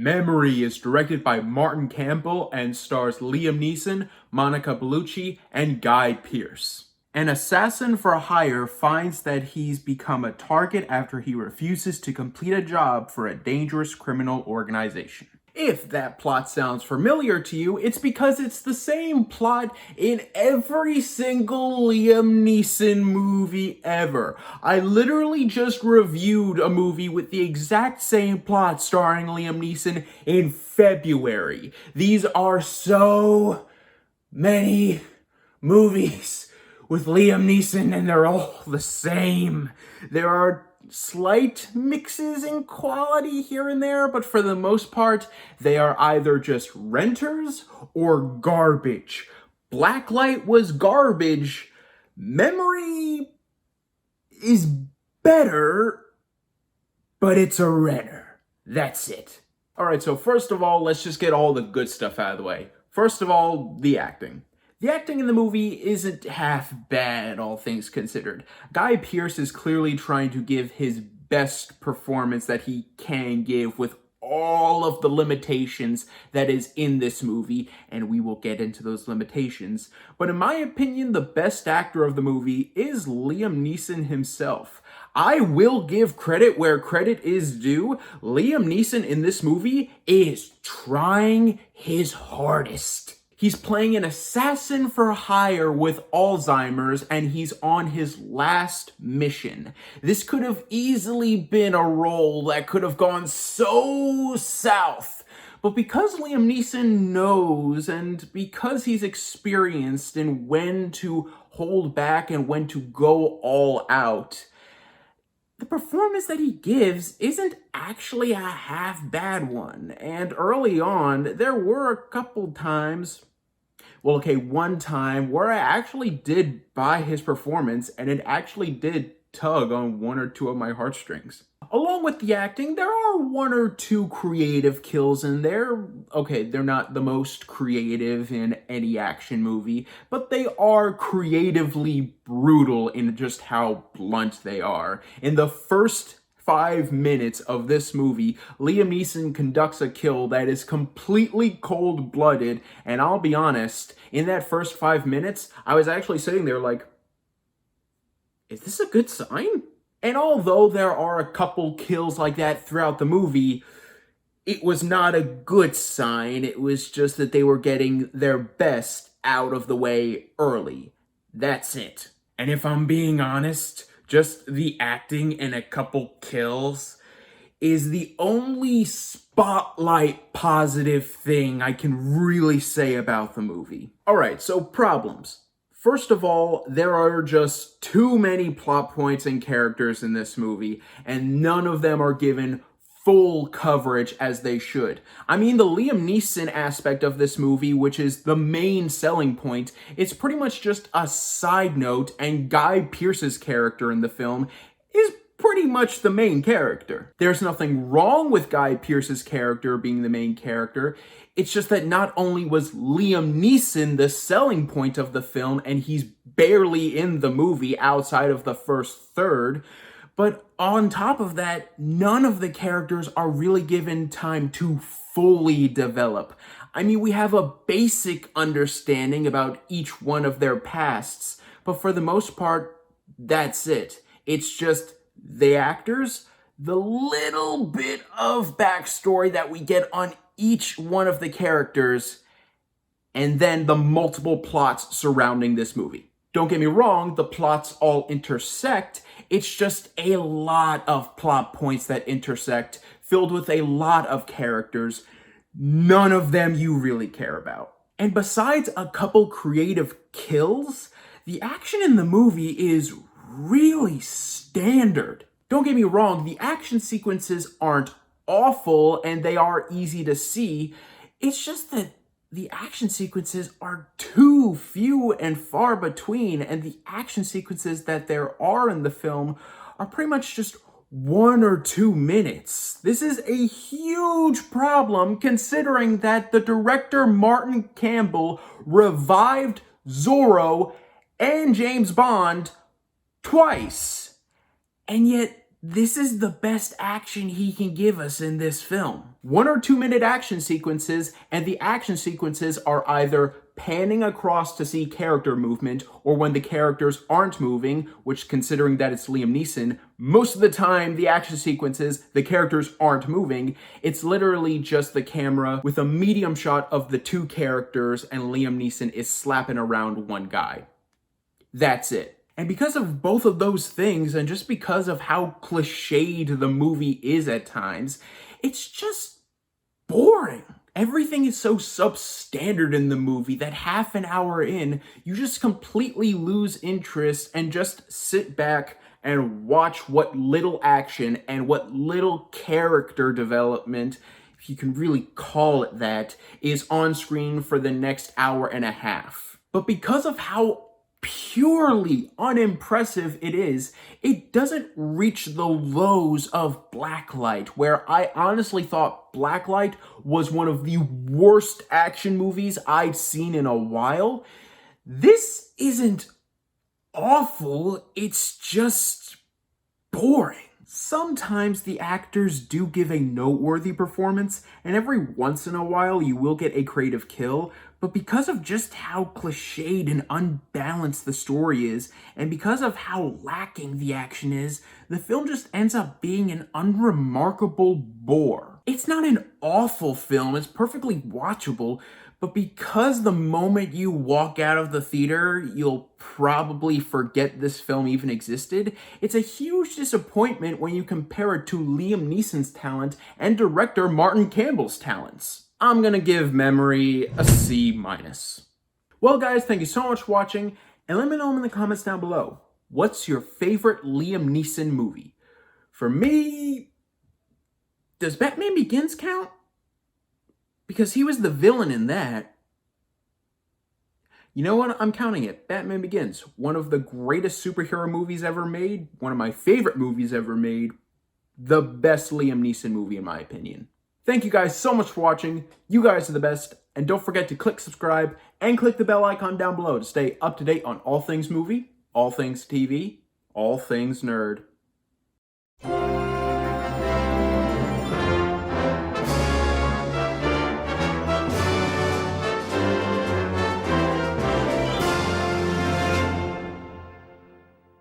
Memory is directed by Martin Campbell and stars Liam Neeson, Monica Bellucci, and Guy Pearce. An assassin for hire finds that he's become a target after he refuses to complete a job for a dangerous criminal organization. If that plot sounds familiar to you, it's because it's the same plot in every single Liam Neeson movie ever. I literally just reviewed a movie with the exact same plot starring Liam Neeson in February. These are so many movies with Liam Neeson, and they're all the same. There are slight mixes in quality here and there, but for the most part, they are either just renters or garbage. Blacklight was garbage. Memory is better, but it's a renter. That's it. Alright, so first of all, let's just get all the good stuff out of the way. First of all, the acting. The acting in the movie isn't half bad, all things considered. Guy Pearce is clearly trying to give his best performance that he can give with all of the limitations that is in this movie, and we will get into those limitations. But in my opinion, the best actor of the movie is Liam Neeson himself. I will give credit where credit is due. Liam Neeson in this movie is trying his hardest. He's playing an assassin for hire with Alzheimer's, and he's on his last mission. This could have easily been a role that could have gone so south. But because Liam Neeson knows, and because he's experienced in when to hold back and when to go all out, the performance that he gives isn't actually a half bad one. And early on, there were a couple times, one time where I actually did buy his performance, and it actually did tug on one or two of my heartstrings. Along with the acting, there are one or two creative kills in there. Okay, they're not the most creative in any action movie, but they are creatively brutal in just how blunt they are. In the first 5 minutes of this movie, Liam Neeson conducts a kill that is completely cold-blooded, and I'll be honest, in that first 5 minutes, I was actually sitting there like, is this a good sign? And although there are a couple kills like that throughout the movie, it was not a good sign. It was just that they were getting their best out of the way early. That's it. And if I'm being honest, just the acting in a couple kills is the only spotlight positive thing I can really say about the movie. Alright, so problems. First of all, there are just too many plot points and characters in this movie, and none of them are given full coverage as they should. I mean, the Liam Neeson aspect of this movie, which is the main selling point, it's pretty much just a side note, and Guy Pearce's character in the film is pretty much the main character. There's nothing wrong with Guy Pearce's character being the main character. It's just that not only was Liam Neeson the selling point of the film, and he's barely in the movie outside of the first third, but on top of that, none of the characters are really given time to fully develop. I mean, we have a basic understanding about each one of their pasts, but for the most part, that's it. It's just the actors, the little bit of backstory that we get on each one of the characters, and then the multiple plots surrounding this movie. Don't get me wrong, the plots all intersect. It's just a lot of plot points that intersect, filled with a lot of characters. None of them you really care about. And besides a couple creative kills, the action in the movie is really standard. Don't get me wrong, the action sequences aren't awful and they are easy to see. It's just that the action sequences are too few and far between, and the action sequences that there are in the film are pretty much just 1 or 2 minutes. This is a huge problem considering that the director Martin Campbell revived Zorro and James Bond twice. And yet this is the best action he can give us in this film. 1 or 2 minute action sequences, and the action sequences are either panning across to see character movement, or when the characters aren't moving, which considering that it's Liam Neeson, most of the time the action sequences, the characters aren't moving. It's literally just the camera with a medium shot of the 2 characters and Liam Neeson is slapping around one guy. That's it. And because of both of those things, and just because of how cliched the movie is at times, it's just boring. Everything is so substandard in the movie that half an hour in, you just completely lose interest and just sit back and watch what little action and what little character development, if you can really call it that, is on screen for the next hour and a half. But because of how purely unimpressive it is, it doesn't reach the lows of Blacklight, where I honestly thought Blacklight was one of the worst action movies I'd seen in a while. This isn't awful, it's just boring. Sometimes the actors do give a noteworthy performance, and every once in a while you will get a creative kill, but because of just how cliched and unbalanced the story is, and because of how lacking the action is, the film just ends up being an unremarkable bore. It's not an awful film, it's perfectly watchable, but because the moment you walk out of the theater, you'll probably forget this film even existed, it's a huge disappointment when you compare it to Liam Neeson's talent and director Martin Campbell's talents. I'm gonna give Memory a C-. Well guys, thank you so much for watching, and let me know in the comments down below, what's your favorite Liam Neeson movie? For me, does Batman Begins count? Because he was the villain in that. You know what? I'm counting it. Batman Begins. One of the greatest superhero movies ever made. One of my favorite movies ever made. The best Liam Neeson movie in my opinion. Thank you guys so much for watching. You guys are the best. And don't forget to click subscribe and click the bell icon down below to stay up to date on all things movie, all things TV, all things nerd.